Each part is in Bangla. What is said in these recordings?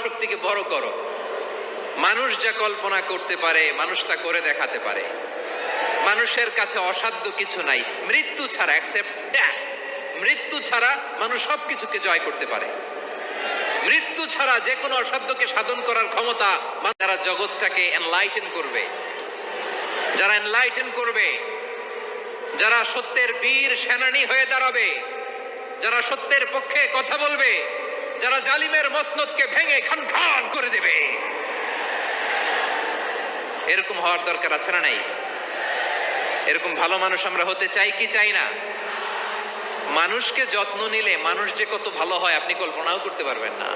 শক্তিকে বড় করো। মানুষ যা কল্পনা করতে পারে মানুষ তা করে দেখাতে পারে। মানুষের কাছে অসাধ্য কিছু নাই মৃত্যু ছাড়া, অ্যাকসেপ্ট ডেথ। মৃত্যু ছাড়া মানুষ সবকিছুকে জয় করতে পারে। মৃত্যু ছাড়া যে কোনো অসাধ্যকে সাধন করার ক্ষমতা। যারা জগৎটাকে এনলাইটেন করবে, যারা এনলাইটেন করবে, যারা সত্যের বীর সেনানী হয়ে দাঁড়াবে, যারা সত্যের পক্ষে কথা বলবে, যারা জালিমের মসনদকে ভেঙে খান খান করে দেবে, এরকম হওয়ার দরকার আছে না নাই? এরকম ভালো মানুষ আমরা হতে চাই কি চাই না? মানুষকে যত্ন নিলে মানুষ যে কত ভালো হয় আপনি কল্পনাও করতে পারবেন না।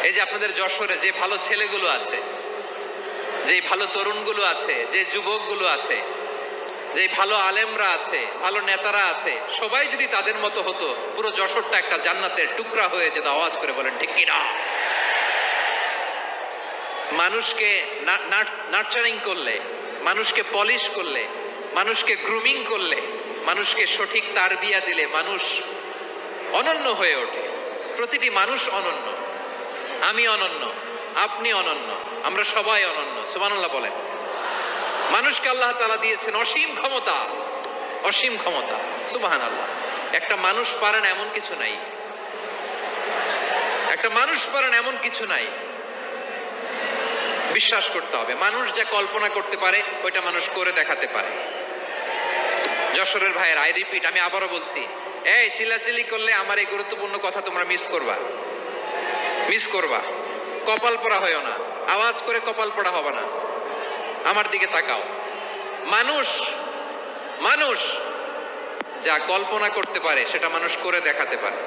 এই যে আপনাদের যশোরে যে ভালো ছেলেগুলো আছে, যে ভালো তরুণগুলো আছে, যে যুবকগুলো আছে, যে ভালো আলেমরা আছে, ভালো নেতারা আছে, সবাই যদি তাদের মতো হতো পুরো যশোরটা একটা জান্নাতের টুকরা হয়ে যেত। আওয়াজ করে বলেন ঠিক কিনা? মানুষকে নার্চারিং করলে, মানুষকে পলিশ করলে, মানুষকে গ্রুমিং করলে, মানুষকে সঠিক তারবিয়া দিলে মানুষ অনন্য হয়ে ওঠে। প্রতিটি মানুষ অনন্য। আমি অনন্য, আপনি অনন্য, আমরা সবাই অনন্য। সুবহানাল্লাহ বলেন। মানুষকে আল্লাহ তাআলা দিয়েছেন অসীম ক্ষমতা, অসীম ক্ষমতা। সুবহানাল্লাহ। একটা মানুষ পারেন এমন কিছু নাই, একটা মানুষ পারেন এমন কিছু নাই। বিশ্বাস করতে হবে মানুষ যা কল্পনা করতে পারে ওইটা মানুষ করে দেখাতে পারে। যশোরের ভাইয়ের, আই রিপিট, আমি আবারও বলছি, এই চিল্লাচিল্লি করলে আমার এই গুরুত্বপূর্ণ কথা তোমরা মিস করবা, মিস করবা। কপাল পড়া হয়ও না, আওয়াজ করে কপাল পড়া হবে না। আমার দিকে তাকাও। মানুষ, মানুষ যা কল্পনা করতে পারে সেটা মানুষ করে দেখাতে পারে।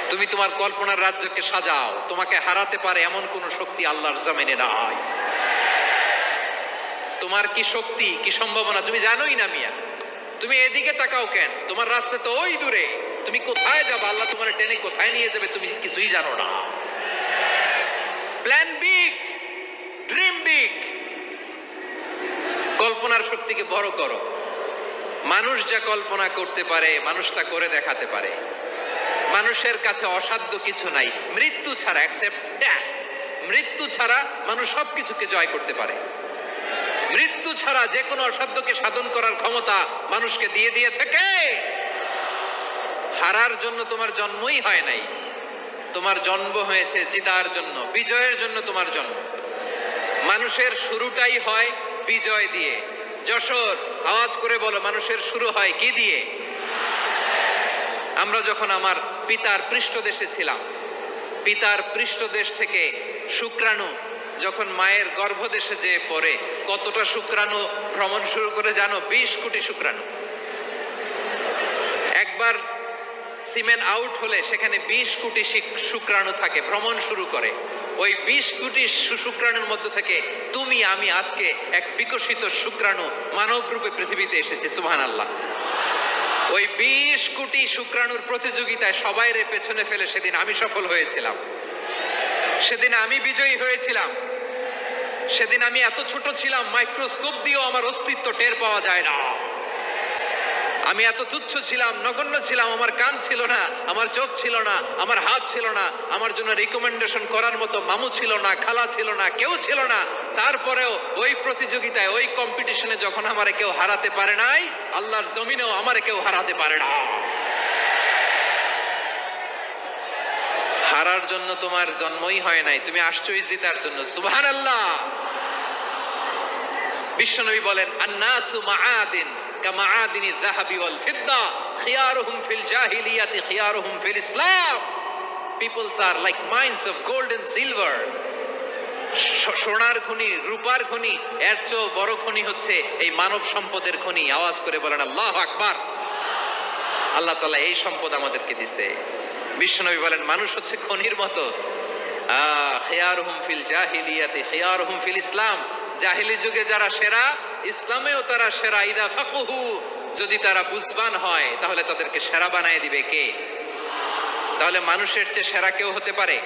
তুমি তোমার কল্পনার রাজ্যকে সাজাও, তোমাকে হারাতে পারে এমন কোন শক্তি আল্লাহর জমিনে নাই। তোমার কি শক্তি, কি সম্ভাবনা তুমি জানোই না মিয়া। তুমি এদিকে তাকাও কেন? তোমার রাস্তা তো ওই দূরে। তুমি কোথায় যাবে, আল্লাহ তোমার টেনে কোথায় নিয়ে যাবে তুমি কিছুই জানো না। Plan big, dream big. কল্পনার শক্তিকে বড় করো। মানুষ যা কল্পনা করতে পারে মানুষ তা করে দেখাতে পারে। মানুষের কাছে অসাধ্য কিছু নাই মৃত্যু ছাড়া, অ্যাকসেপ্ট ডেথ। মৃত্যু ছাড়া মানুষ সবকিছুকে জয় করতে পারে। মৃত্যু ছাড়া যে কোনো অসাধ্যকে সাধন করার ক্ষমতা মানুষকে দিয়ে দিয়েছে কে? হারার জন্য তোমার জন্মই হয় নাই, তোমার জন্ম হয়েছে জিতার জন্য, বিজয়ের জন্য তোমার জন্ম। মানুষের শুরুটাই হয় বিজয় দিয়ে। যশোর, আওয়াজ করে বলো, মানুষের শুরু হয় কি দিয়ে? আমরা যখন আমার পিতার পৃষ্ঠদেশে ছিলাম, পিতার পৃষ্ঠদেশ থেকে শুক্রাণু যখন মায়ের গর্ভদেশে যেয়ে পড়ে, কতটা শুক্রাণু ভ্রমণ শুরু করে জানো? 20 কোটি শুক্রাণু। একবার সিমেন আউট হলে সেখানে 20 কোটি শুক্রাণু থাকে, ভ্রমণ শুরু করে। ওই 20 কোটি শুক্রাণুর মধ্যে থেকে তুমি আমি আজকে এক বিকশিত শুক্রাণু মানব রূপে পৃথিবীতে এসেছি। সুবহানাল্লাহ। ওই 20 কোটি শুক্রাণুর প্রতিযোগিতায় সবাইরে পেছনে ফেলে সেদিন আমি সফল হয়েছিলাম, সেদিন আমি বিজয়ী হয়েছিলাম। সেদিন আমি এত ছোট ছিলাম মাইক্রোস্কোপ দিয়েও আমার অস্তিত্ব টের পাওয়া যায় না। আমি এত তুচ্ছ ছিলাম, নগণ্য ছিলাম। আমার কান ছিল না, আমার চোখ ছিল না, আমার হাত ছিল না, আমার জন্য রিকমেন্ডেশন করার মতো মামু ছিল না, খালা ছিল না, কেউ ছিল না। তারপরেও ওই প্রতিযোগিতায়, ওই কম্পিটিশনে যখন আমারে কেউ হারাতে পারে নাই, আল্লাহর জমিনেও আমারে কেউ হারাতে পারে না। হারার জন্য তোমার জন্মই হয় নাই, তুমি আসছোই জিতার জন্য। সুবহানাল্লাহ। বিশ্বনবী বলেন, আন্নাসু মাআদিন কামাআদিনি যাহাবি ওয়াল ফিদ্দা খিয়ারুহুম ফিল জাহিলিয়াতি খিয়ারুহুম ফিল ইসলাম। Peoples are like mines of gold and silver. সোনার খনি, রূপার খনি, এর চেয়ে বড় খনি হচ্ছে এই মানব সম্পদের খনি। আওয়াজ করে বলেন আল্লাহু আকবার। আল্লাহ তাআলা এই সম্পদ আমাদেরকে দিয়েছে। বিশ্বনবী বলেন, মানুষ হচ্ছে খনির মতো। খিয়ারুহুম ফিল জাহিলিয়াতি খিয়ারুহুম ফিল ইসলাম। জাহিলি যুগে যারা সেরা, ইসলামেও তারা সেরা। ইদা ফাকুহু, যদি তারা বুঝবান হয় তাহলে তাদেরকে সেরা বানায় দিবে কে? তাহলে মানুষের চেয়ে সেরা কেউ হতে পারে?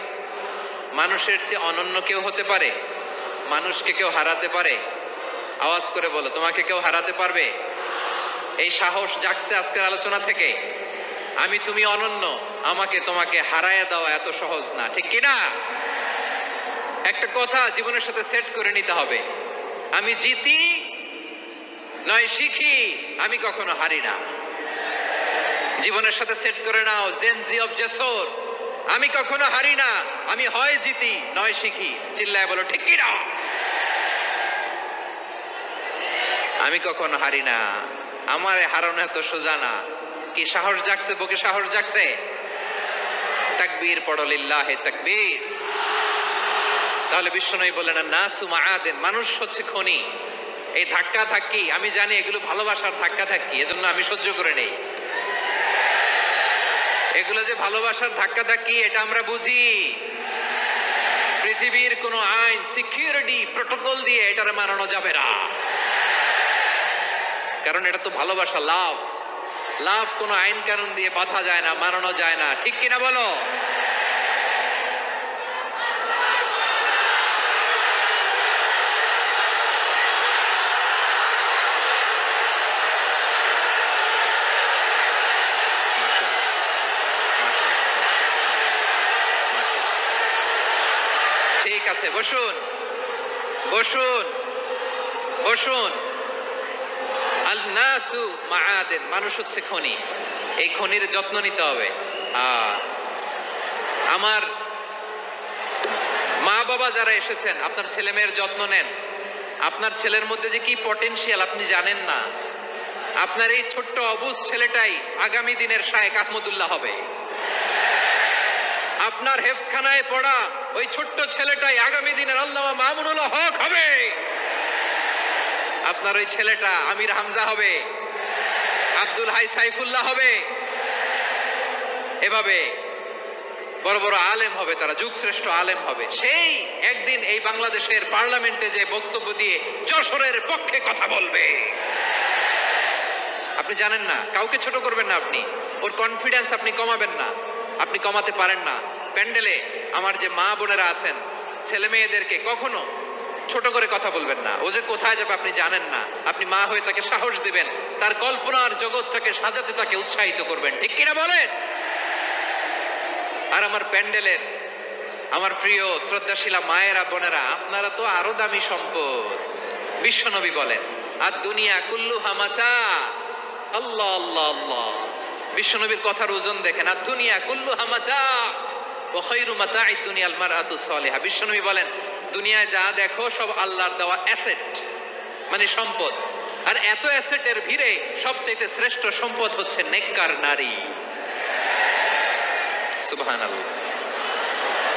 মানুষের চেয়ে অনন্য কেউ হতে পারে? মানুষকে কেউ হারাতে পারে? আওয়াজ করে বলো, তোমাকে কেউ হারাতে পারবে? এই সাহস জাগছে আজকের আলোচনা থেকে। আমি তুমি অনন্য, আমাকে তোমাকে হারায় দেওয়া এত সহজ না, ঠিক কি না? একটা কথা জীবনের সাথে সেট করে নিতে হবে, আমি জিতি নয় শিখি, আমি কখনো হারি না। জীবনের সাথে সেট করে নাও, জেনজি অফ জেসর, আমি কখনো হারি না, আমি হয় জিতি নয় শিখি। চিল্লায় বলো ঠিক কি না? আমি কখনো হারি না, আমার হারানো এত সোজা না। কি সাহস জাগছে? বুকে সাহস জাগছে? তাকবীর পড়ো, লিল্লাহে তাকবীর। তাহলে বিশ্বনবী বলেন নাসু মাআদিন, মানুষ হচ্ছে খনি। এই ধাক্কা ধাক্কি আমি জানি এগুলো ভালোবাসার ধাক্কা ধাক্কি, এজন্য আমি সহ্য করে নেই। এগুলো যে ভালোবাসার ধাক্কা ধাক্কি এটা আমরা বুঝি। পৃথিবীর কোন আইন, সিকিউরিটি প্রটোকল দিয়ে এটারে মানানো যাবে না, কারণ এটা তো ভালোবাসা, লাভ। লাভ কোন আইন কানুন দিয়ে বাধা যায় না, মানানো যায় না, ঠিক কিনা বলো? ঠিক আছে, বসুন বসুন বসুন। আল নাসু মাআদিন, মানুষ হচ্ছে খনি, এই খনির যত্ন নিতে হবে। আমার মা বাবা যারা এসেছেন, আপনার ছেলে মেয়ের যত্ন নেন। আপনার ছেলের মধ্যে যে কি পটেনশিয়াল আপনি জানেন না। আপনার এই ছোট্ট অবুজ ছেলেটাই আগামী দিনের শায়েখ আহমদুল্লাহ হবে। আপনার হেফজখানায় পড়া ওই ছোট্ট ছেলেটাই আগামী দিনের আল্লামা মামুনুল হক হবে। আপনার ওই ছেলেটা আমির হামজা হবে, আব্দুল হাই সাইফুল্লাহ হবে। এভাবে বড় বড় আলেম হবে, তারা যুগশ্রেষ্ঠ আলেম হবে। সেই একদিন এই বাংলাদেশের পার্লামেন্টে যে বক্তব্য দিয়ে যশোরের পক্ষে কথা বলবে। আপনি জানেন না, কাউকে ছোট করবেন না আপনি, ওর কনফিডেন্স আপনি কমাবেন না, আপনি কমাতে পারেন না। প্যান্ডেলে আমার যে মা বোনেরা আছেন, ছেলে মেয়েদেরকে কখনো ছোট করে কথা বলবেন না। ও যে কোথায় যাবে আপনি জানেন না, আপনি মা হয়ে তাকে সাহস দিবেন, তার কল্পনার জগৎটাকে সাজাতে তাকে উৎসাহিত করবেন, ঠিক কিনা বলেন? আর আমার প্যান্ডেলের আমার প্রিয় শ্রদ্ধাশীলা মায়েরা বোনেরা, আপনারা তো আরো দামি সম্পদ। বিশ্বনবী বলেন আর দুনিয়া কুল্লু হামাচা। আল্লাহ আল্লাহ আল্লাহ, বিশ্বনবীর কথার ওজন দেখেন। আর দুনিয়া কুল্লু হামাচা ওয়া খায়রু মাতাঈদ দুনিয়াল মারআতুস সালিহা। বিশ্বনবী বলেন দুনিয়ায় যা দেখো সব আল্লাহর দেওয়া অ্যাসেট, মানে সম্পদ। আর এত অ্যাসেটের ভিড়ে সবচেয়ে শ্রেষ্ঠ সম্পদ হচ্ছে নেককার নারী। সুবহানাল্লাহ।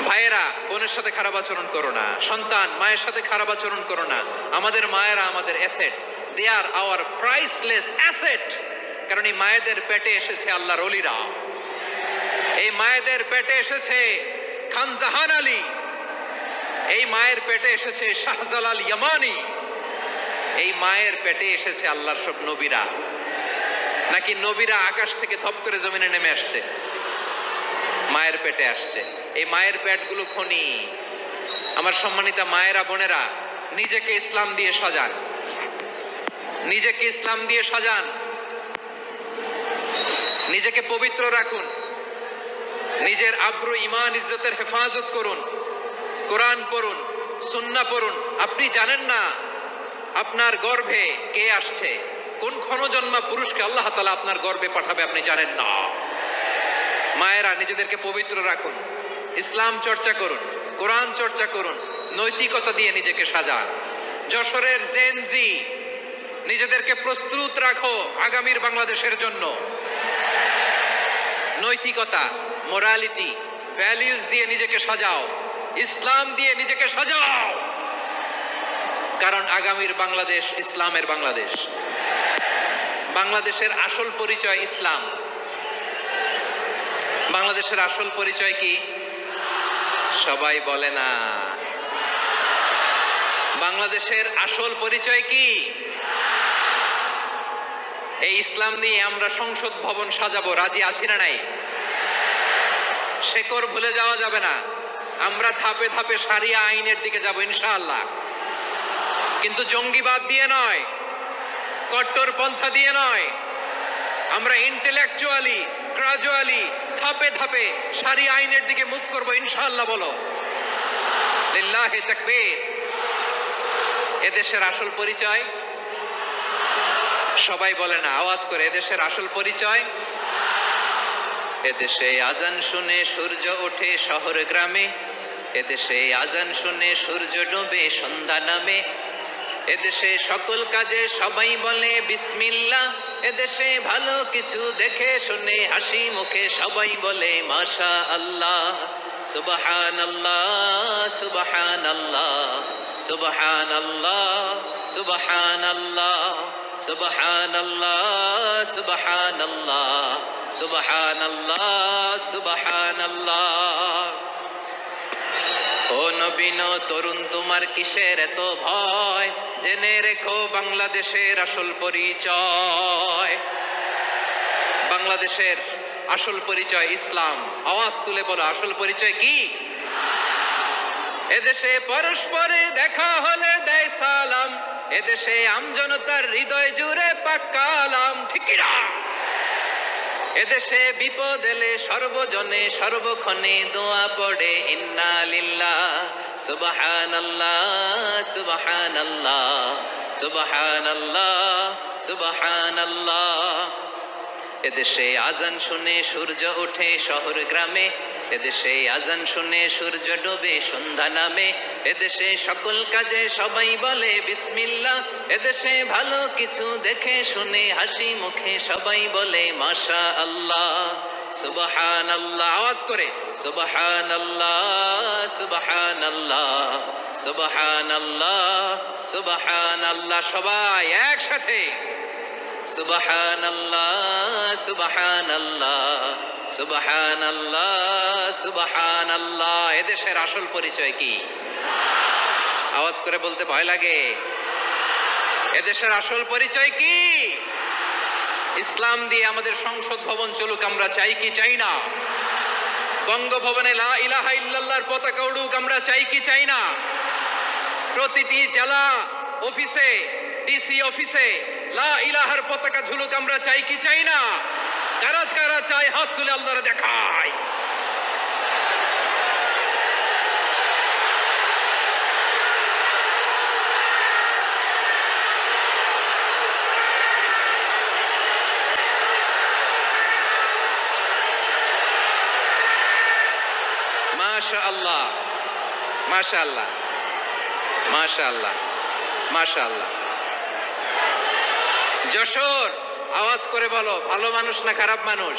ভাইয়েরা বোনের সাথে খারাপ আচরণ করো না, সন্তান মায়ের সাথে খারাপ আচরণ করো না। আমাদের মায়েরা আমাদের asset, they are our priceless asset. কারণ এই মায়েদের পেটে এসেছে আল্লাহর ওলিরা, এই মায়েদের পেটে এসেছে খান জাহান আলী, এই মায়ের পেটে এসেছে শাহজালাল ইয়ামানি, এই মায়ের পেটে এসেছে আল্লাহর সব নবীরা। নাকি নবীরা আকাশ থেকে ধপ করে জমিনে নেমে আসছে? মায়ের পেটে আসছে। এই মায়ের পেটগুলো খনি। আমার সম্মানিতা মায়েরা বোনেরা, নিজেকে ইসলাম দিয়ে সাজান, নিজেকে ইসলাম দিয়ে সাজান, নিজেকে পবিত্র রাখুন, নিজের আব্রু ইমান ইজ্জতের হেফাজত করুন, কোরআন পড়ুন, সুন্নাহ পড়ুন। আপনি জানেন না আপনার গর্ভে কে আসছে, কোন ক্ষণজন্মা পুরুষকে আল্লাহ তাআলা আপনার গর্ভে পাঠাবে আপনি জানেন না। মায়েরা নিজেদেরকে পবিত্র রাখুন, ইসলাম চর্চা করুন, কোরআন চর্চা করুন, নৈতিকতা দিয়ে নিজেকে সাজান। যশোরের জেনজি, নিজেদেরকে প্রস্তুত রাখো আগামীর বাংলাদেশের জন্য। নৈতিকতা, মোরালিটি, ভ্যালিউজ দিয়ে নিজেকে সাজাও, ইসলাম দিয়ে নিজেকে সাজাও। কারণ আগামীর বাংলাদেশ ইসলামের বাংলাদেশ। বাংলাদেশের আসল পরিচয় ইসলাম। বাংলাদেশের আসল পরিচয় কি? সবাই বলে না। বাংলাদেশের আসল পরিচয় কি? এই ইসলাম নিয়ে আমরা সংসদ ভবন সাজাবো, রাজি আছি না নাই? শেকড় ভুলে যাওয়া যাবে না। আমরা ধাপে ধাপে শারিয়া আইনের দিকে যাব ইনশাআল্লাহ, কিন্তু জঙ্গিবাদ দিয়ে নয়, কট্টর পন্থা দিয়ে নয়। আমরা ইন্টেলেকচুয়ালি গ্রাজুয়ালি ধাপে ধাপে শরিয়া আইনের দিকে মুভ করব ইনশাআল্লাহ। বলো লিল্লাহি তাকবীর। এদেশের আসল পরিচয় সবাই বলে না, আওয়াজ করে, এদেশের আসল পরিচয়। এদেশে আজান শুনে সূর্য ওঠে শহর গ্রামে, এদেশে আজান শুনে সূর্য ডোবে সন্ধ্যা নামে, এদেশে সকল কাজে সবাই বলে বিসমিল্লাহ, এদেশে ভালো কিছু দেখে শুনে হাসি মুখে সবাই বলে মাশা আল্লাহ। সুবহানাল্লাহ সুবহানাল্লাহ সুবহানাল্লাহ সুবহানাল্লাহ সুবহানাল্লাহ সুবহানাল্লাহ সুবহানাল্লাহ সুবহানাল্লাহ। ও নবীন তরুণ তোমার কিসের এত ভয়, জেনে রেখো বাংলাদেশের আসল পরিচয়। বাংলাদেশের আসল পরিচয় ইসলাম। আওয়াজ তুলে বলো, আসল পরিচয় কি? এদেশে পরস্পরে দেখা হলে দেয় সালাম, এদেশে আমজনতার হৃদয় জুড়ে পাক্কা আলাম। ঠিক কি না? এদেশে বিপদ এলে সর্বজনে সর্বক্ষণে দোয়া পড়ে ইন্না লিল্লাহ সুবহানাল্লাহ সুবহানাল্লাহ সুবহানাল্লাহ সুবহানাল্লাহ। এদেশে আজান শুনে সূর্য ওঠে শহর গ্রামে, এদেশে আজান শুনে সূর্য ডোবে সন্ধ্যা নামে, এদেশে সকল কাজে সবাই বলে বিসমিল্লাহ, এদেশে ভালো কিছু দেখে শুনে হাসি মুখে সবাই বলে মাশা আল্লাহ। সুবহানাল্লাহ, আওয়াজ করে সুবহানাল্লাহ সুবহানাল্লাহ সুবহানাল্লাহ সুবহানাল্লাহ। সবাই একসাথে সুবহানাল্লাহ সুবহানাল্লাহ সুবহানাল্লাহ সুবহানাল্লাহ। এদেশের আসল পরিচয় কি? আওয়াজ করে বলতে ভয় লাগে। এদেশের আসল পরিচয় কি? ইসলাম দিয়ে আমাদের সংসদ ভবন চলুক, আমরা চাই কি চাই না? বঙ্গভবনে লা ইলাহা ইল্লাল্লাহর পতাকা উড়ুক, আমরা চাই কি চাই না? প্রতিটি জেলা অফিসে, ডিসি অফিসে লা ইলাহার পতাকা ঝুলুক, আমরা চাই কি চাই না? কারা কারা চাই হাত তুলে আল্লাহরে দেখায়। মাশাআল্লাহ মাশাআল্লাহ মাশাআল্লাহ মাশাআল্লাহ। যশোর, আওয়াজ করে বলো, ভালো মানুষ না খারাপ মানুষ?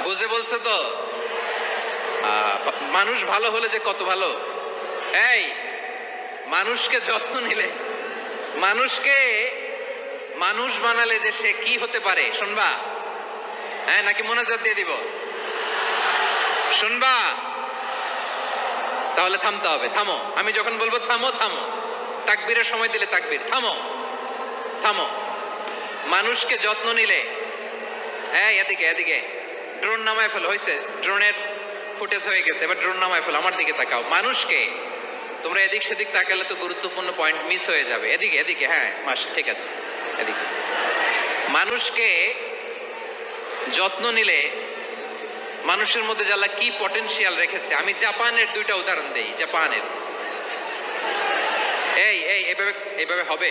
বুঝে বলছো তো? মানুষ ভালো হলে যে কত ভালো। এই মানুষকে যত্ন নিলে, মানুষকে মানুষ বানালে যে সে কি হতে পারে শুনবা? হ্যাঁ, নাকি মোনাজাত দিয়ে দিব? শুনবা? তাহলে থামতে হবে। থামো, আমি যখন বলবো থামো থামো, তাকবীরের সময় দিলে তাকবীর। থামো থামো। মানুষকে যত্ন নিলে, এই এদিকে এদিকে, ড্রোন নামায় ফেলো। হয়েছে, ড্রোনের ফুটেজ হয়ে গেছে, এবার ড্রোন নামায় ফেলো। আমার দিকে তাকাও। মানুষকে, তোমরা এদিক সেদিক তাকালে তো গুরুত্বপূর্ণ পয়েন্ট মিস হয়ে যাবে। এদিকে এদিকে, হ্যাঁ মাস ঠিক আছে, এদিকে। মানুষকে যত্ন নিলে মানুষের মধ্যে যারা কি পটেনশিয়াল রেখেছে। আমি জাপানের দুইটা উদাহরণ দেই। জাপানের, এই এই এভাবে এভাবে হবে,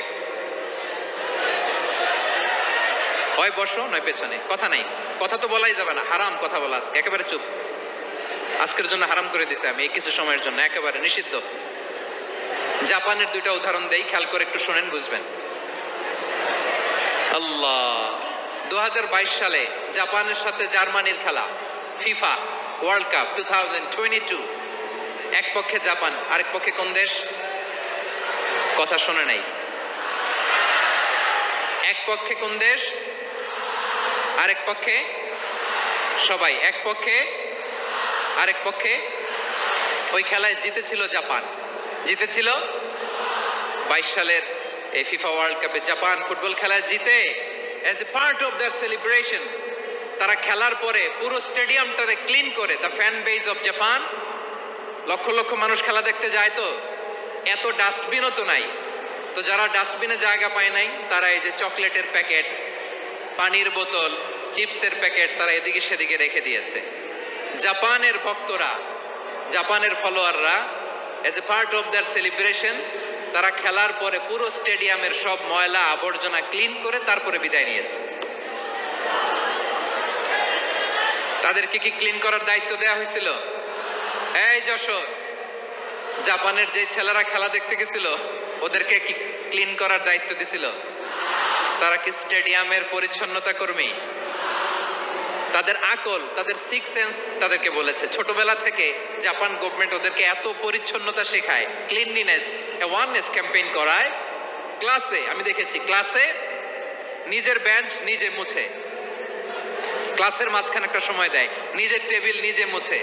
হয় বসো নয় পেছনে, কথা নাই, কথা তো বলাই যাবে না, হারাম কথা বলা। আজকে একেবারে চুপ, আজকের জন্য হারাম করে দিছে আমি, এই কিছু সময়ের জন্য একেবারে নিষিদ্ধ। জাপানের দুইটা উদাহরণ দেই, খেয়াল করে একটু শুনেন, বুঝবেন। আল্লাহ, 2022 সালে জাপানের সাথে জার্মানির খেলা, ফিফা ওয়ার্ল্ড কাপ 2022। এক পক্ষে জাপান, আরেক পক্ষে কোন দেশ? কথা শোনে নাই। এক পক্ষে কোন দেশ, আরেক পক্ষে সবাই। এক পক্ষে আরেক পক্ষে। ওই খেলায় জিতেছিল জাপান, জিতেছিল 22 সালের এই ফিফা ওয়ার্ল্ড কাপে। জাপান ফুটবল খেলায় জিতে, as a part of their celebration তারা খেলার পরে পুরো স্টেডিয়ামটারে ক্লিন করে। The fan base of Japan, lakh lakh মানুষ খেলা দেখতে যায়, তো এত ডাস্টবিনও তো নাই। তো যারা ডাস্টবিনে জায়গা পায় নাই, তারা এই যে চকলেটের প্যাকেট, পানির বোতল, চিপসের প্যাকেট তারা এদিকে সেদিকে রেখে দিয়েছে। জাপানের ভক্তরা, জাপানের ফলোয়াররা as a part of their celebration তারা খেলার পরে পুরো স্টেডিয়ামের সব ময়লা আবর্জনা ক্লিন করে তারপরে বিদায় নিয়েছে। তাদেরকে কি ক্লিন করার দায়িত্ব দেওয়া হয়েছিল? এই যশোর, জাপানের যে ছেলেরা খেলা দেখতে গেছিল ওদেরকে কি ক্লিন করার দায়িত্ব দিছিল? তারা কি স্টেডিয়ামের পরিচ্ছন্নতা কর্মী? তাদের আকল, তাদের সিক্স সেন্স তাদেরকে বলেছে ছোটবেলা থেকে জাপান গভর্নমেন্ট ওদেরকে এত পরিচ্ছন্নতা শেখায়, ক্লিনলিনেস অ্যাওয়ারনেস ক্যাম্পেইন করায়। ক্লাসে আমি দেখেছি, ক্লাসে নিজের বেঞ্চ নিজে মুছে, ক্লাসের মাঝখানে একটা সময় দেয়, নিজের টেবিল নিজে মুছে,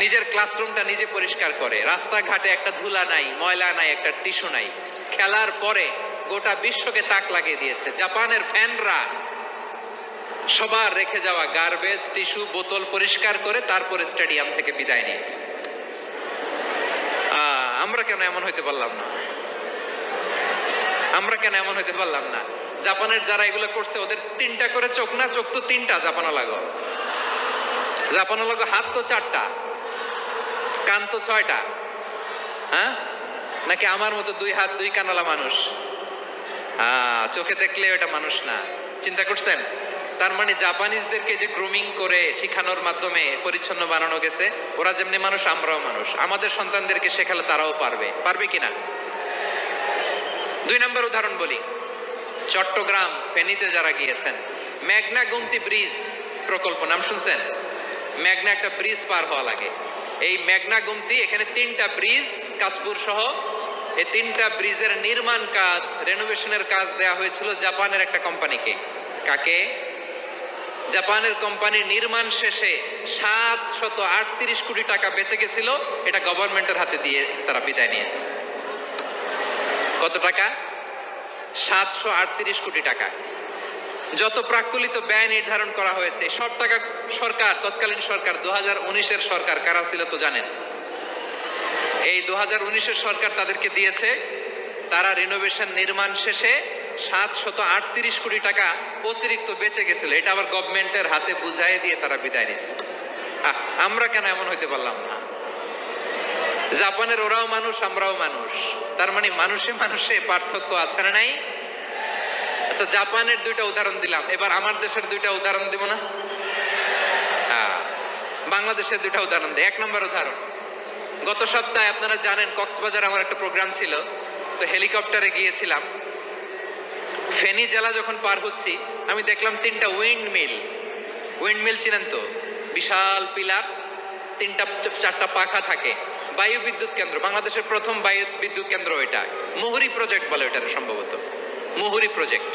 নিজের ক্লাসরুমটা নিজে পরিষ্কার করে, রাস্তাঘাটে একটা ধুলা নাই, ময়লা নাই, একটা টিস্যু নাই। খেলার পরে গোটা বিশ্বকে তাক লাগিয়ে দিয়েছে। জাপানের ফ্যানরা সবার রেখে যাওয়া গার্বেজ, টিস্যু, বোতল পরিষ্কার করে তারপরে স্টেডিয়াম থেকে বিদায় নিয়েছে। আমরা কেন এমন হইতে পারলাম না? আমরা কেন এমন হইতে পারলাম না? জাপানের যারা এগুলো করছে ওদের 3টা করে চোখ না? চোখ তো 3টা, জাপানো লাগো, জাপানো লাগো, হাত তো 4টা, কান তো 6টা। হ্যাঁ, নাকি আমার মতো 2 হাত 2 কানওয়ালা মানুষ? চোখে দেখলে ওটা মানুষ না। চিন্তা করছেন? তার মানে জাপানিজদেরকে যে গ্রুমিং করে শিখানোর মাধ্যমে পরিচ্ছন্ন বানানো গেছে, ওরা যেমনি মানুষ আমরাও মানুষ। আমাদের সন্তানদেরকে শেখালে তারাও পারবে, পারবে কিনা? 2 নম্বর উদাহরণ বলি। চট্টগ্রাম ফেনীতে যারা গিয়েছেন, মেঘনা গুমতি ব্রিজ প্রকল্প নাম শুনছেন? মেঘনা একটা ব্রিজ পার হওয়া লাগে। এই মেঘনা গুমতি, এখানে 3টা ব্রিজ কাঁচপুর সহ, এই 3টা ব্রিজের নির্মাণ কাজ, রেনোভেশনের কাজ দেয়া হয়েছিল জাপানের একটা কোম্পানিকে। কাকে? জাপানের কোম্পানির নির্মাণ শেষে 738 কোটি টাকা বেঁচে গেছিল, এটা গভর্নমেন্টের হাতে দিয়ে তারা বিদায় নিয়েছে। কত টাকা? 738 কোটি টাকা। যত প্রাক্কলিত ব্যয় নির্ধারণ করা হয়েছে সব টাকা সরকার, তৎকালীন সরকার 2019-এর সরকার, কারা ছিল তো জানেন? এই 2019-এর সরকার তাদেরকে দিয়েছে। তারা রিনোভেশন নির্মাণ শেষে 738 কোটি টাকা অতিরিক্ত বেঁচে গেছিল, এটা আবার গভর্নমেন্টের হাতে বুঝাই দিয়ে তারা বিদায় নিচ্ছে। আমরা কেন এমন হইতে পারলাম না? জাপানের ওরাও মানুষ, আমরাও মানুষ, তার মানে মানুষে মানুষে পার্থক্য আছে না নাই? আচ্ছা, জাপানের 2টা উদাহরণ দিলাম, এবার আমার দেশের 2টা উদাহরণ দিব না? বাংলাদেশের 2টা উদাহরণ দিই। 1 নম্বর উদাহরণ, গত সপ্তাহে আপনারা জানেন কক্সবাজার আমার একটা প্রোগ্রাম ছিল, তো হেলিকপ্টারে গিয়েছিলাম। ফেনী জেলা যখন পার হচ্ছি আমি দেখলাম 3টা উইন্ডমিল। উইন্ডমিল চিনেন তো? বিশাল পিলার, 3টা 4টা পাখা থাকে। বায়ু বিদ্যুৎ কেন্দ্র, বাংলাদেশের প্রথম বায়ু বিদ্যুৎ কেন্দ্র এটা। মুহুরী প্রজেক্ট বলে এটার, সম্ভবত মুহুরী প্রজেক্ট।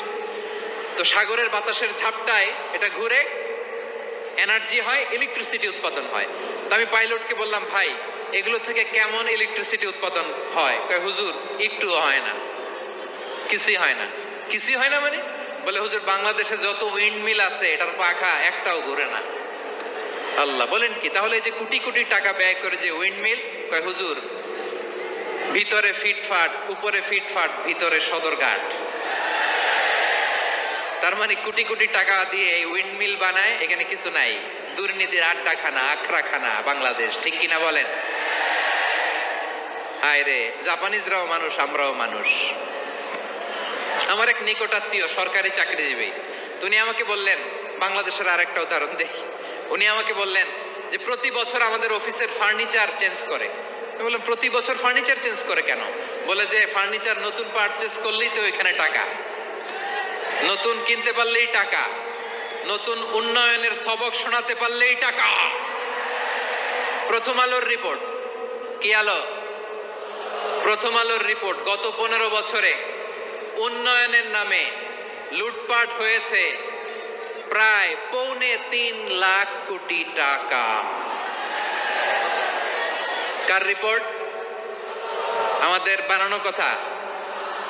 তো সাগরের বাতাসের ঝাপটায় এটা ঘুরে এনার্জি হয়, ইলেকট্রিসিটি উৎপাদন হয়। তো আমি পাইলটকে বললাম, ভাই এগুলো থেকে কেমন ইলেকট্রিসিটি উৎপাদন হয়? কয়, হুজুর একটু হয় না, কিছুই হয় না। কিছুই হয় না মানে? বলে, হুজুর বাংলাদেশে যত উইন্ডমিল আছে এটার পাখা একটাও ঘুরে না। আল্লাহ, বলেন কি? তাহলে এই যে কোটি কোটি টাকা ব্যয় করে যে উইন্ডমিল, কয় হুজুর ভিতরে ফিটফাট, উপরে ফিটফাট, ভিতরে সদরঘাট। তার মানে কোটি কোটি টাকা দিয়ে এই উইন্ডমিল বানায়, এখানে কিছু নাই। দুর্নীতির আড্ডাখানা, আখড়াখানা বাংলাদেশ, ঠিক কিনা বলেন? হায় রে, জাপানিজরাও মানুষ, আমরাও মানুষ। আমার এক নিকটাত্মীয় সরকারি চাকরিজীবী, উনি আমাকে বললেন, বাংলাদেশের আরেকটা উদাহরণ দেখি। উনি আমাকে বললেন যে প্রতি বছর আমাদের অফিসের ফার্নিচার চেঞ্জ করে। আমি বললাম, প্রতি বছর ফার্নিচার চেঞ্জ করে কেন? বলে যে ফার্নিচার নতুন পারচেজ করলেই তো এখানে টাকা, নতুন কিনতে পারলেই টাকা, নতুন উন্নয়নের সবক শোনাতে পারলেই টাকা। প্রথম আলোর রিপোর্ট, কি আলো? প্রথম আলোর রিপোর্ট, গত 15 বছরে উন্নয়নের নামে লুটপাট হয়েছে প্রায় 3.25 লাখ কোটি টাকা। কার রিপোর্ট? আমাদের বানানো কথা।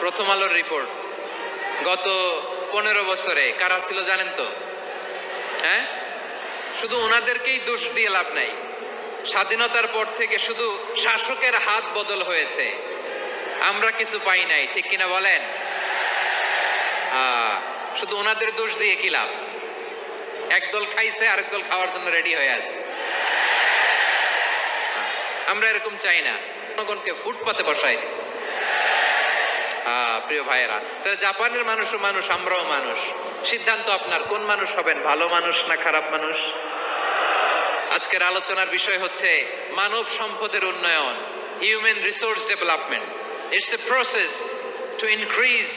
প্রথম আলোর রিপোর্ট। গত 15 বছরে কারা ছিল জানেন তো? হ্যাঁ, শুধু ওনাদেরকেই দোষ দিয়ে লাভ নাই। স্বাধীনতার পর থেকে শুধু শাসকের হাত বদল হয়েছে, আমরা কিছু পাই নাই, ঠিক কিনা বলেন? শুধু ওনাদের দোষ দিয়ে কি লাভ? একদল খাইছে, আরেক দল খাওয়ার জন্য রেডি হয়ে আছে। আমরা এরকম চাই না, জনগণকে ফুটপাতে বসাই দিস। প্রিয় ভাইয়েরা, তাহলে জাপানের মানুষও মানুষ, আমরাও মানুষ। সিদ্ধান্ত আপনার, কোন মানুষ হবেন, ভালো মানুষ না খারাপ মানুষ? আজকের আলোচনার বিষয় হচ্ছে মানব সম্পদের উন্নয়ন, human resource development. It's a process to increase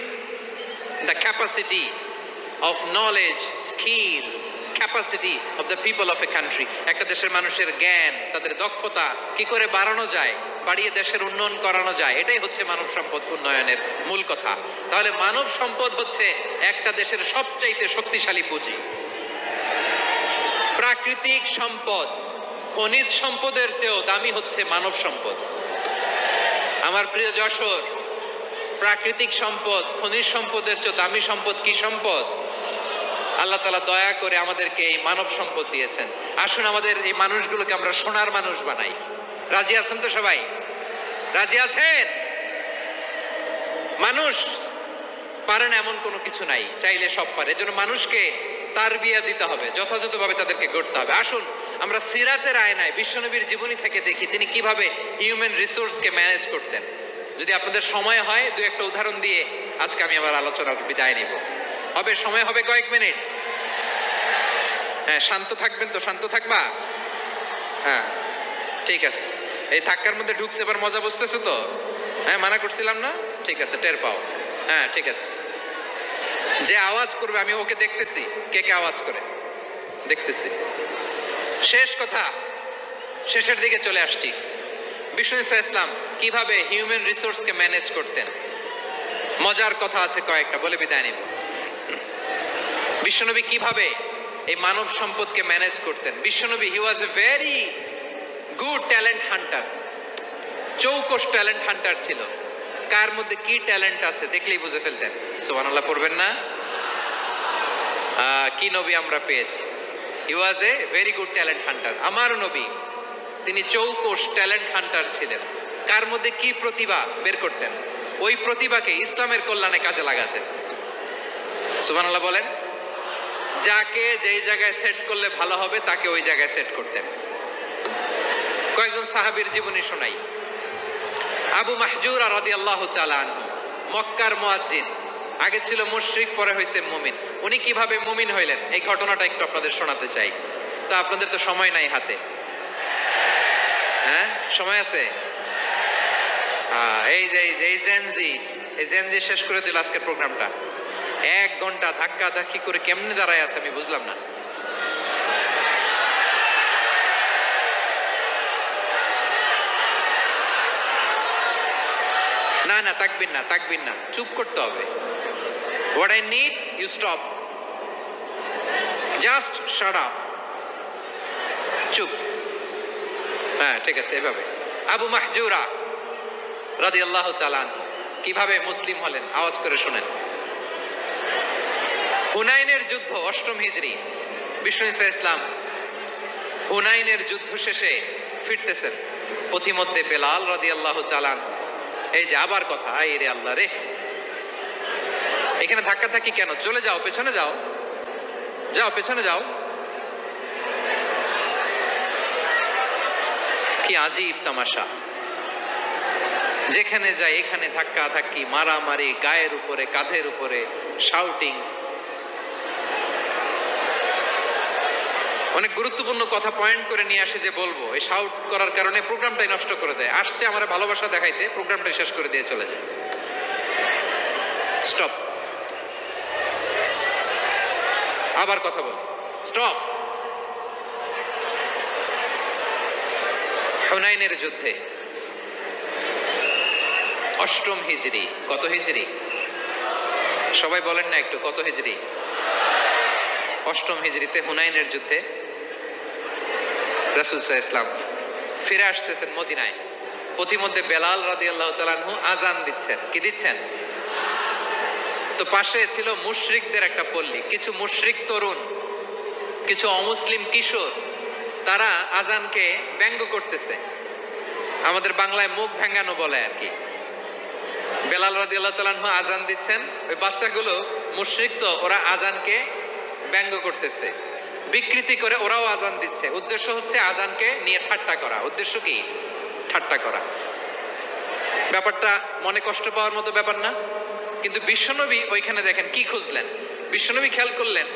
the capacity of knowledge, skill, capacity of the people of a country. একটা দেশের মানুষের জ্ঞান, তাদের দক্ষতা কি করে বাড়ানো যায়, বাড়িয়ে দেশের উন্নয়ন করানো যায়, এটাই হচ্ছে মানব সম্পদ উন্নয়নের মূল কথা। তাহলে মানব সম্পদ হচ্ছে একটা দেশের সবচাইতে শক্তিশালী পুঁজি। প্রাকৃতিক সম্পদ, খনিজ সম্পদের চেয়েও দামি হচ্ছে মানব সম্পদ। আমার প্রিয় যশোর, প্রাকৃতিক সম্পদ, খনিজ সম্পদের চেয়ে দামি সম্পদ কি সম্পদ? আল্লাহ তাআলা দয়া করে আমাদেরকে এই মানব সম্পদ দিয়েছেন। আসুন আমাদের এই মানুষগুলোকে আমরা সোনার মানুষ বানাই। রাজি আছেন তো সবাই? রাজি আছেন? মানুষ পারে না এমন কোনো কিছু নাই, চাইলে সব পারে। এজন্য মানুষকে তারবিয়া দিতে হবে, যথাযথভাবে তাদেরকে গড়তে হবে। আসুন আমরা সিরাতের আয়নায় বিশ্বনবীর জীবনী থেকে দেখি তিনি কিভাবে হিউম্যান রিসোর্সকে ম্যানেজ করতেন। যদি আপনাদের সময় হয়, দু একটা উদাহরণ দিয়ে আজকে আমি আমার আলোচনার বিদায় নিব। হবে সময় হবে কয়েক মিনিট? হ্যাঁ, শান্ত থাকবেন তো? শান্ত থাকবা? হ্যাঁ, ঠিক আছে। এই ধাক্কার মধ্যে ঢুকছে, এবার মজা বুঝতেছো তো? হ্যাঁ, মানা করছিলাম না? ঠিক আছে, টের পাও। হ্যাঁ, ঠিক আছে। যে আওয়াজ করবে আমি ওকে দেখতেছি, কে কে আওয়াজ করে দেখতেছি। শেষ কথা, শেষের দিকে চলে আসছি। বিষ্ণু ইসলাম কিভাবে হিউম্যান রিসোর্সকে ম্যানেজ করতেন, মজার কথা আছে কয়েকটা, বলে বিদায় নিব। বিশ্বনবী কিভাবে এই মানব সম্পদকে ম্যানেজ করতেন? বিশ্বনবী he was a very good talent hunter, চৌকস ট্যালেন্ট হান্টার ছিল। কার মধ্যে কি ট্যালেন্ট আছে দেখলেই বুঝে ফেলতেন। সুবহানাল্লাহ পড়বেন না? কি নবী আমরা পেয়েছি! He was a very good talent hunter. আমার নবী তিনি চৌকস ট্যালেন্ট হান্টার ছিলেন। কার মধ্যে কি প্রতিভা বের করতেন, ওই প্রতিভাকে ইসলামের কল্যাণে কাজে লাগাতেন। সুবহানাল্লাহ বলেন। যাকে যেই জায়গায় সেট করলে ভালো হবে তাকে ওই জায়গায় সেট করতেন। কয়েকজন সাহাবীর জীবনী শোনাই। আবু মাহজুরা রাদিয়াল্লাহু তাআলা আনহু, মক্কার মুয়াজ্জিন, আগে ছিল মুশরিক, পরে হয়েছে মুমিন। উনি কিভাবে মুমিন হইলেন এই ঘটনাটা একটু আপনাদের শোনাতে চাই। তা আপনাদের তো সময় নাই হাতে। হ্যাঁ, সময় আছে? এই জেনজি শেষ করে দিল আজকের প্রোগ্রামটা। 1 ঘন্টা ধাক্কা ধাক্কি করে কেমনে দাঁড়ায় আছে আমি বুঝলাম না। না না, তাকবির না, তাকবির না, চুপ করতে হবে। What I need, you stop. Just shut up. চুপ। হ্যাঁ, ঠিক আছে, এভাবে। আবু মাহজুরা রাদিয়াল্লাহু তাআলা কিভাবে মুসলিম হলেন আওয়াজ করে শুনেন। হুনাইনের যুদ্ধ, 8ম হিজরি। বিষ্ণু ইসলাম হুনাইনের যুদ্ধ শেষে ফিরতেছেন। পথিমধ্যে বেলাল রাদিয়াল্লাহু তাআলা, এই যে আবার কথা, আই রে আল্লাহ রে, এখানে ধাক্কা ধাক্কি কেন? চলে যাও, পেছনে যাও, যাও পেছনে যাও। কি আজীব তামাশা! যেখানে যায় এখানে ধাক্কা ধাক্কি, মারামারি, গায়ের উপরে, কাঁধের উপরে, শাউটিং। অনেক গুরুত্বপূর্ণ কথা পয়েন্ট করে নিয়ে আসে যে বলবো, এই শাউট করার কারণে প্রোগ্রামটাই নষ্ট করে দেয়। আসছে আমার ভালোবাসা দেখাইতে, প্রোগ্রামটাই শেষ করে দিয়ে চলে যায়। স্টপ। আবার কথা বল, স্টপ। হুনাইনের যুদ্ধে 8ম হিজরি। কত হিজরি? সবাই বলেন না একটু, কত হিজরি? 8ম হিজরিতে হুনাইনের যুদ্ধে রাসূল সাল্লাল্লাহু আলাইহি ওয়াসাল্লাম ফিরে আসতেছেন মদিনায়। পথিমধ্যে বেলাল রাদিয়াল্লাহু তাআলা আনহু আযান দিচ্ছেন। কি দিচ্ছেন? তো পাশে ছিল মুশরিকদের একটা পল্লী। কিছু মুশরিক তরুণ, কিছু অমুসলিম কিশোর, তারা আযানকে ব্যঙ্গ করতেছে। আমাদের বাংলায় মুখ ভেঙ্গানো বলে আর কি। বেলাল রাদিয়াল্লাহু তাআলা আনহু আযান দিচ্ছেন, ওই বাচ্চাগুলো মুশরিক, তো ওরা আযানকে ব্যঙ্গ করতেছে। বিকৃতি করে ওরাও আজান দিচ্ছে। উদ্দেশ্য হচ্ছে আজানকে নিয়ে ঠাট্টা করা। উদ্দেশ্য কি? ঠাট্টা করা। ব্যাপারটা মনে কষ্ট পাওয়ার মতো ব্যাপার না? কিন্তু বিশ্বনবী ওইখানে দেখেন কি খুঁজলেন। বিশ্বনবী খেয়াল করলেন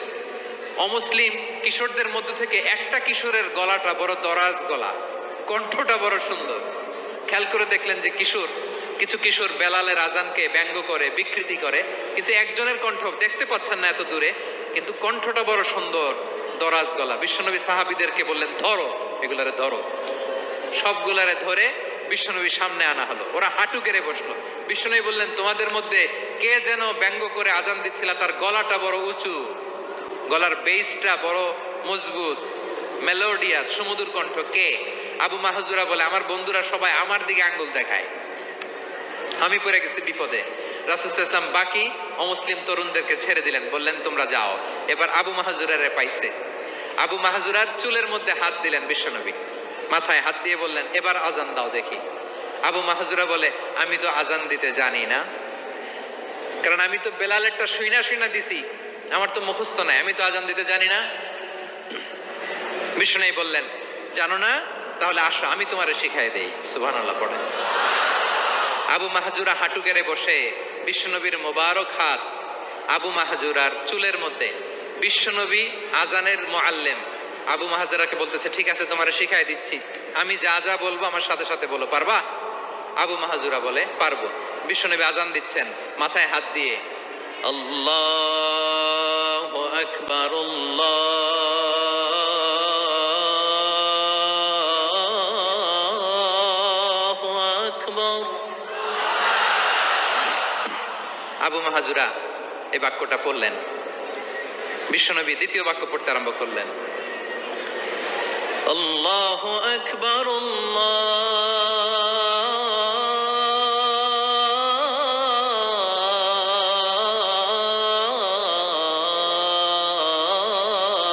অমুসলিম কিশোরদের মধ্য থেকে একটা কিশোরের গলাটা বড় দরাজ গলা, কণ্ঠটা বড় সুন্দর। খেয়াল করে দেখলেন যে কিছু কিশোর বেলালের আজানকে ব্যঙ্গ করে, বিকৃতি করে, কিন্তু একজনের কণ্ঠ দেখতে পাচ্ছেন না এত দূরে, কিন্তু কণ্ঠটা বড় সুন্দর, দরাজ গলা। বিশ্বনবী সাহাবীদেরকে বললেন, ধরো এগুলারে, ধরো। সবগুলারে ধরে বিশ্বনবীর সামনে আনা হলো। ওরা হাঁটু গেড়ে বসলো। বিশ্বনবী বললেন, তোমাদের মধ্যে কে যেন ব্যঙ্গ করে আজান দিচ্ছিল, তার গলাটা বড় উঁচু, গলার বেসটা বড় মজবুত, মেলোডিয়াস, সুমধুর কণ্ঠ, কে? আবু মাহজুরা বলে, আমার বন্ধুরা সবাই আমার দিকে আঙ্গুল দেখায়, আমি পড়ে গেছি বিপদে। রাসূল সাল্লাল্লাহু আলাইহি ওয়াসাল্লাম বাকি অমুসলিম তরুণদেরকে ছেড়ে দিলেন, বললেন তোমরা যাও। এবার আবু মাহজুরারে পাইছে। আবু মাহজুরার চুলের মধ্যে হাত দিলেন বিশ্বনবী, মাথায় হাত দিয়ে বললেন, এবার আজান দাও দেখি। আবু মাহজুরা বলে, আমি তো আজান দিতে জানি না, কারণ আমি তো বেলালেরটা শুইনা দিছি, আমার তো মুখস্থ নাই, আমি তো আজান দিতে জানি না। বিশ্বনবী বললেন, জানো না? তাহলে আসো আমি তোমারে শিখাই দেই। সুবহানাল্লাহ পড়েন। আবু মাহজুরা হাঁটু গেড়ে বসে, বিশ্বনবীর মোবারক হাত আবু মাহজুরার চুলের মধ্যে। বিশ্বনবী আজানের মুআল্লিম আবু মাহজুরাকে বলতেছে, ঠিক আছে তোমারে শিখাই দিচ্ছি, আমি যা যা বলবো আমার সাথে সাথে বলো, পারবা? আবু মাহজুরা বলে, পারবো। বিশ্বনবী আজান দিচ্ছেন, মাথায় হাত দিয়ে আল্লাহু আকবার, আল্লাহু আকবার। আবু মাহজুরা এই বাক্যটা পড়লেন। বিশ্বনবী দ্বিতীয় বাক্য পড়তে আরম্ভ করলেন, আল্লাহু আকবার,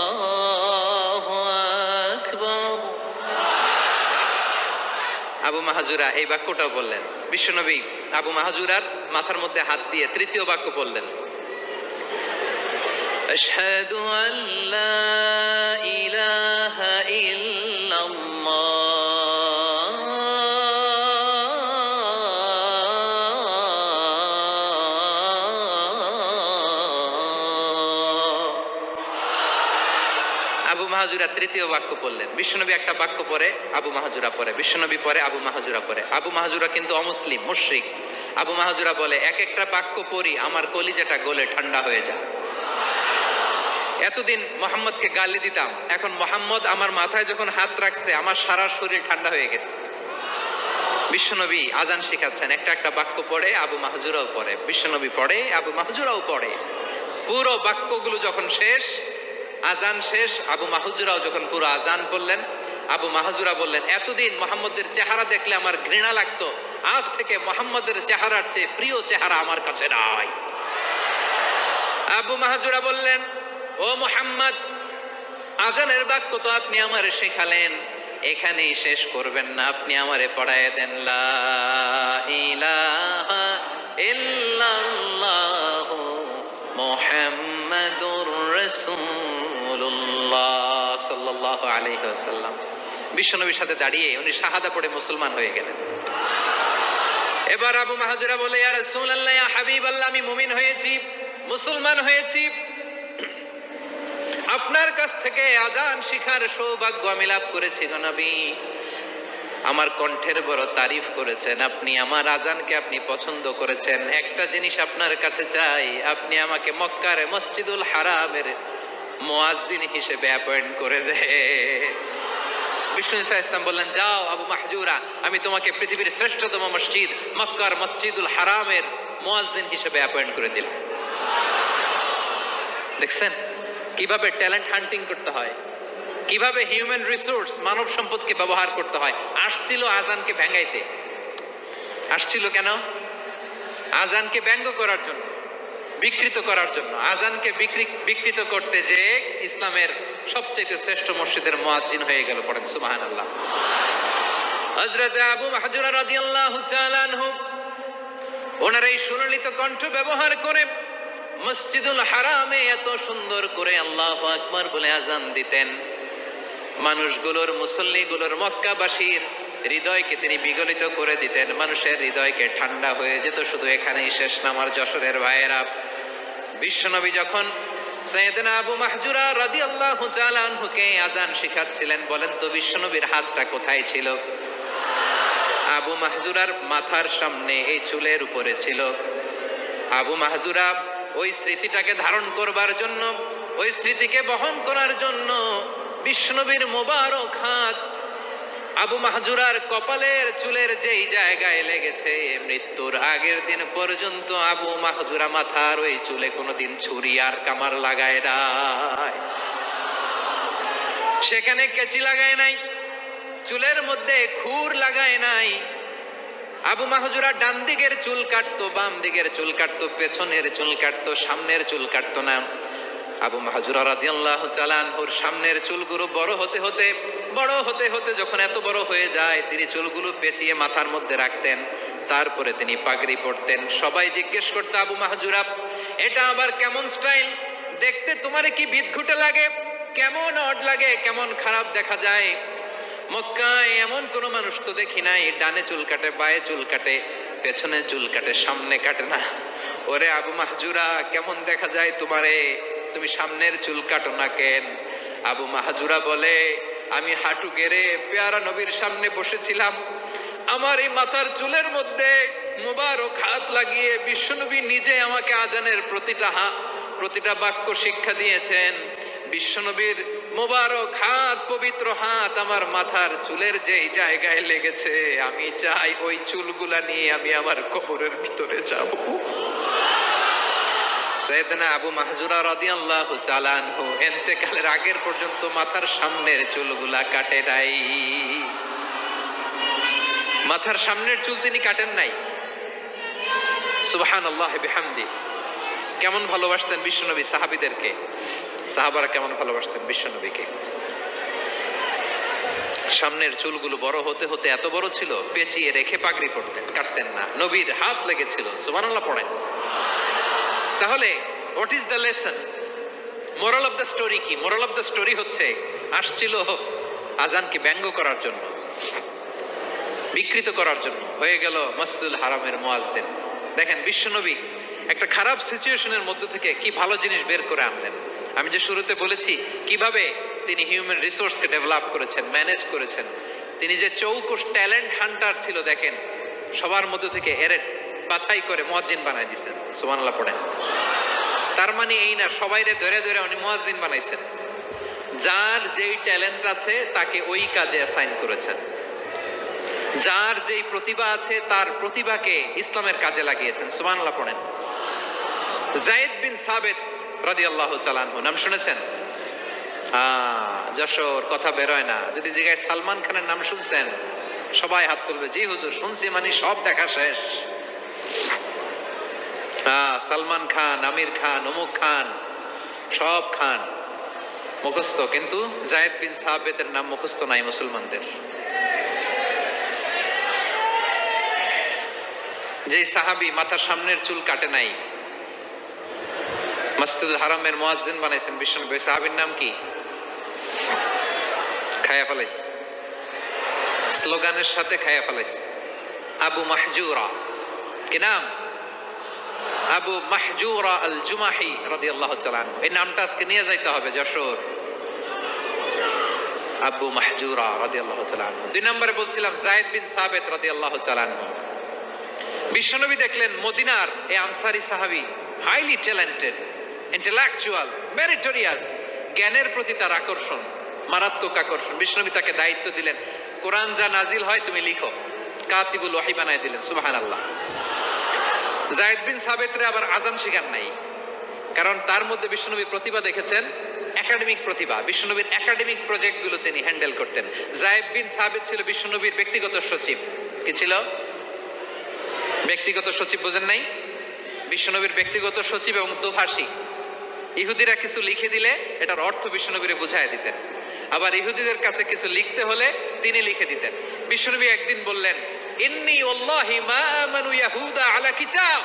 আল্লাহু আকবার। আবু মাহজুরা এই বাক্যটাও বললেন। বিশ্বনবী আবু মাহজুরার মাথার মধ্যে হাত দিয়ে তৃতীয় বাক্য বললেন, আশহাদু আল্লা ইলাহা ইল্লাল্লাহ। আবু মাহজুরা তৃতীয় বাক্য পড়লেন। বিশ্বনবী একটা বাক্য পরে আবু মাহজুরা পরে, বিশ্বনবী পরে আবু মাহজুরা পরে। আবু মাহজুরা কিন্তু অমুসলিম, মুশরিক। আবু মাহজুরা বলে, এক একটা বাক্য পড়ি আমার কলিজাটা গলে ঠান্ডা হয়ে যায়। এতদিন মোহাম্মদকে গালি দিতাম, এখন মোহাম্মদ আমার মাথায় যখন হাত রাখছে আমার সারা শরীর ঠান্ডা হয়ে গেছে। বিশ্বনবী আজান শিখাচ্ছেন, একটা একটা বাক্য পড়ে আবু মাহজুরাও পড়ে, বিশ্বনবী পড়ে আবু মাহজুরাও পড়ে। পুরো বাক্যগুলো যখন শেষ, আজান শেষ, আবু মাহজুরাও যখন পুরো আজান পড়লেন, আবু মাহজুরা বললেন, এতদিন মোহাম্মদের চেহারা দেখলে আমার ঘৃণা লাগতো, আজ থেকে মোহাম্মদের চেহারার চেয়ে প্রিয় চেহারা আমার কাছে নাই। আবু মাহজুরা বললেন, ও মুহাম্মদ, আজানের বাক্য তো আপনি আমারে শেখালেন, এখানেই শেষ করবেন না, আপনি আমারে পড়ায় দেন, লা ইলাহা ইল্লাল্লাহু মুহাম্মাদুর রাসূলুল্লাহ সাল্লাল্লাহু আলাইহি ওয়াসাল্লাম। বিশ্বনবীর সাথে দাঁড়িয়ে উনি শাহাদা পড়ে মুসলমান হয়ে গেলেন। এবার আবু মাহজুরা বলে, ইয়া রাসূলুল্লাহ, ইয়া হাবিবাল্লাহ, আমি মুমিন হয়েছি, মুসলমান হয়েছি, আপনার কাছ থেকে আজান শিখার সৌভাগ্য আমি লাভ করেছি গো নবী। আমার কণ্ঠের বড় তারিফ করেছেন আপনি, আমার আজানকে আপনি পছন্দ করেছেন। একটা জিনিস আপনার কাছে চাই, আপনি আমাকে মক্কার মসজিদুল হারামের মুয়াজ্জিন হিসেবে অ্যাপয়েন্ট করে দেন। বিষ্ণু ঈসা ইসলাম বললেন, যাও আবু মাহজুরা, আমি তোমাকে পৃথিবীর শ্রেষ্ঠতম মসজিদ মক্কার মসজিদুল হারামের মুয়াজ্জিন হিসেবে অ্যাপয়েন্ট করে দিলাম। দেখছেন কিভাবে ট্যালেন্ট হান্টিং করতে হয়, কিভাবে হিউম্যান রিসোর্স, মানব সম্পদকে ব্যবহার করতে হয়। আসছিল আজানকে ভেঙাইতে, আসছিল কেন? আজানকে ব্যঙ্গ করার জন্য, বিকৃত করার জন্য। আজানকে বিকৃত করতে যে ইসলামের সবচেয়ে শ্রেষ্ঠ মসজিদের মুয়াজ্জিন হয়ে গেল। পড়েন সুবহানাল্লাহ। হযরত আবু মাহজুরা রাদিয়াল্লাহু তাআলা আনহু ওনার এই সুললিত কণ্ঠ ব্যবহার করে মসজিদুল হারামে এত সুন্দর করে আল্লাহু আকবার বলে আজান দিতেন, মানুষগুলোর, মুসল্লিগুলোর, মক্কাবাসীর হৃদয়কে তিনি বিগলিত করে দিতেন, মানুষের হৃদয়কে ঠান্ডা হয়ে যেত। শুধু এখানেই শেষ না আমার যশোরের ভাইয়েরা, বিশ্বনবী যখন সাইয়েদনা আবু মাহজুরা রাদিয়াল্লাহু তাআলা আনহুকে আজান শিখাচ্ছিলেন, বলেন তো বিশ্বনবীর হাতটা কোথায় ছিল? আবু মাহজুরার মাথার সামনে, এই চুলের উপরে ছিল। আবু মাহজুরা ওই স্মৃতিটাকে ধারণ করবার জন্য, ওই স্মৃতিকে বহন করার জন্য বিশ্বনবীর মোবারক হাত আবু মাহজুরার কপালের চুলের যেই জায়গায় লেগেছে, মৃত্যুর আগের দিন পর্যন্ত আবু মাহজুরা মাথার ওই চুলে কোনোদিন ছুরি আর কামার লাগায় নাই, সেখানে কেচি লাগায় নাই, চুলের মধ্যে খুর লাগায় নাই। আবু মাহজুরা ডান দিকের চুল কাটতো, বাম দিকের চুল কাটতো, পেছনের চুল কাটতো, সামনের চুল কাটতো না। আবু মাহজুরা রাদিয়াল্লাহু তাআলা আনহুর সামনের চুলগুলো বড় হতে হতে যখন এত বড় হয়ে যায়, তিনি চুলগুলো পেঁচিয়ে মাথার মধ্যে রাখতেন, তারপরে তিনি পাগড়ি পরতেন। সবাই জিজ্ঞেস করতো, আবু মাহজুরা এটা আবার কেমন স্টাইল? দেখতে তোমারে কি বিদঘুটে লাগে? কেমন অড লাগে? কেমন খারাপ দেখা যায়? মক্কায় এমন কোন মানুষ তো দেখি নাই, ডানে চুল কাটে, বায়ে চুল কাটে, পেছনে চুল কাটে, সামনে কাটে না। ওরে আবু মাহজুরা, কেমন দেখা যায় তোমারে? তুমি সামনের চুল কাটো না কেন? আবু মাহজুরা বলে, আমি হাঁটু গেড়ে পেয়ারা নবীর সামনে বসেছিলাম, আমার এই মাথার চুলের মধ্যে মুবারক হাত লাগিয়ে বিশ্বনবী নিজে আমাকে আজানের প্রতিটা বাক্য শিক্ষা দিয়েছেন। বিশ্বনবীর মোবারক হাত, পবিত্র হাত আমার মাথার চুলের যেই জায়গায় লেগেছে, আমি চাই ওই চুলগুলা নিয়ে আমি আমার কবরের ভিতরে যাব। সাইয়েদনা আবু মাহজুরা রাদিয়াল্লাহু তাআলা আনহু ইন্তেকালের আগের পর্যন্ত মাথার সামনের চুলগুলা কাটে নাই, মাথার সামনের চুল তিনি কাটেন নাই। সুবহানাল্লাহ বিহামদি। কেমন ভালোবাসতেন বিশ্বনবী সাহাবীদেরকে, সাহাবারা কেমন ভালোবাসতেন বিশ্বনবীকে। সামনের চুলগুলো বড় হতে হতে এত বড় ছিল, পেঁচিয়ে রেখে পাগড়ি পরতেন, কাটতেন না। নবীর হাত লেগেছিল, সুবহানাল্লাহ পড়েন। তাহলে what is the lesson? Moral of the story কি? মোরাল অফ দ্য স্টোরি হচ্ছে, আসছিল আজানকে ব্যঙ্গ করার জন্য, বিকৃত করার জন্য, হয়ে গেল মসজিদুল হারামের মুয়াজ্জিন। দেখেন বিশ্বনবী একটা খারাপ সিচুয়েশনের মধ্যে থেকে কি ভালো জিনিস বের করে আনলেন। আমি যে শুরুতে বলেছি কিভাবে তিনি হিউম্যান রিসোর্সকে ডেভেলপ করেছেন, ম্যানেজ করেছেন। তিনি যে চৌকস ট্যালেন্ট হান্টার ছিল, দেখেন সবার মধ্যে থেকে এরে বাছাই করে মুয়াজ্জিন বানাই দিয়েছেন। সুবহানাল্লাহ পড়েন। তার মানে এই না সবাইরে ধরে ধরে উনি মুয়াজ্জিন বানাইছেন। যার যেই ট্যালেন্ট আছে তাকে ওই কাজে অ্যাসাইন করেছেন। যার যেই প্রতিভা আছে তার প্রতিভাকে ইসলামের কাজে লাগিয়েছেন। সুবহানাল্লাহ পড়েন। যায়েদ বিন সাবিত রাদিয়াল্লাহু তাআলা আনহু নাম শুনেছেন? যশোর কথা বেরোয় না। যদি জিজ্ঞাসা সালমান খানের নাম শুনছেন, সবাই হাত তুলবে, জি হুজুর শুনছি, মানে সব দেখা শেষ। সালমান খান, আমির খান, অমুক খান, সব খান মুখস্থ, কিন্তু যায়েদ বিন সাবিতের নাম মুখস্থ নাই মুসলমানদের। যে সাহাবী মাথার সামনের চুল কাটে নাই, মসজিদুল হারামের মুয়াজ্জিন বানাইছেন বিশ্বনবী, সাহাবীর নাম কি? খায়া ফেলাইস, স্লোগানের সাথে খায়া ফেলাইস। আবু মাহজুরা, কি নাম? আবু মাহজুরা আল জুমাহি রাদিয়াল্লাহু তাআলা আনহু। এই নামটা আজকে নিয়ে যাইতে হবে যশোর। আবু মাহজুরা রাদিয়াল্লাহু তাআলা আনহু। দুই নম্বরে বলছিলাম যায়েদ বিন সাবিত রাদিয়াল্লাহু তাআলা আনহু। বিশ্বনবী দেখলেন মদিনার এই আনসারী সাহাবী হাইলি ট্যালেন্টেড, ইন্টেলেকচুয়াল, মেরিটোরিয়াস, জ্ঞানের প্রতি তার আকর্ষণ, মারাত্মক আকর্ষণ। বিশ্বনবী তাকে দায়িত্ব দিলেন, কোরআন যা নাজিল হয় তুমি লিখো, কাতিবুল ওয়াহি বানায় দিলেন। সুবহানাল্লাহ। যায়েদ বিন সাবিতরে আবার আজান শিখান নাই, কারণ তার মধ্যে বিশ্বনবী প্রতিভা দেখেছেন, একাডেমিক প্রতিভা। বিশ্বনবীর একাডেমিক প্রজেক্ট গুলো তিনি হ্যান্ডেল করতেন। যায়েদ বিন সাবিত ছিল বিশ্বনবীর ব্যক্তিগত সচিব। কি ছিল? ব্যক্তিগত সচিব। বোঝেন নাই? বিশ্বনবীর ব্যক্তিগত সচিব এবং দোভাষী। ইহুদিরা কিছু লিখে দিলে এটার অর্থ বিশ্বনবীরে বুঝায় দিতেন, আবার ইহুদিদের কাছে কিছু লিখতে হলে তিনি লিখে দিতেন। বিশ্বনবী একদিন বললেন, ইন্নী ওয়াল্লাহি মা আমানু ইয়াহুদা আলা কিতাব।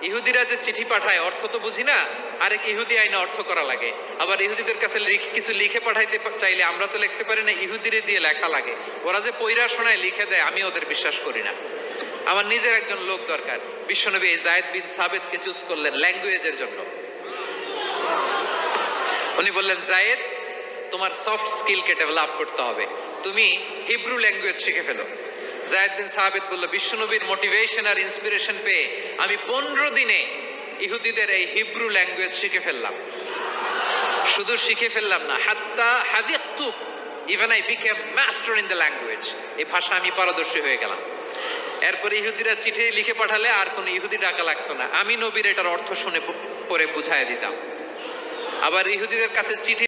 ইহুদিরা যে চিঠি পাঠায় অর্থ তো বুঝি না, আরেক ইহুদি আইনে অর্থ করা লাগে। আবার ইহুদিদের কাছে কিছু লিখে পাঠাইতে চাইলে আমরা তো লিখতে পারি না, ইহুদিরে দিয়ে লেখা লাগে। ওরা যে পয়রা শোনায় লিখে দেয়, আমি ওদের বিশ্বাস করি না। আমার নিজের একজন লোক দরকার। বিশ্বনবী এই যায়েদ বিন সাবিতকে চুজ করলেন ল্যাঙ্গুয়েজের জন্য। উনি বললেন, যায়েদ, তোমার সফট স্কিলকে ডেভেলপ করতে হবে, তুমি হিব্রু ল্যাঙ্গুয়েজ শিখে ফেলো। যায়েদ বিন সাবিত বলল, বিশ্বনবীর মোটিভেশন আর ইন্সপিরেশন পেয়ে আমি 15 দিনে ইহুদিদের এই হিব্রু ল্যাঙ্গুয়েজ শিখে ফেললাম। শুধু শিখে ফেললাম না, হাত্তা হাদিকতু, even I became master in the language. এই ভাষা আমি পারদর্শী হয়ে গেলাম। এরপরে ইহুদিরা চিঠি লিখে পাঠালে আর কোনো ইহুদি ডাকা লাগতো না, আমি নবীর এটার অর্থ শুনে পরে বুঝায় দিতাম। আবার ইহুদিদের কাছে চিঠি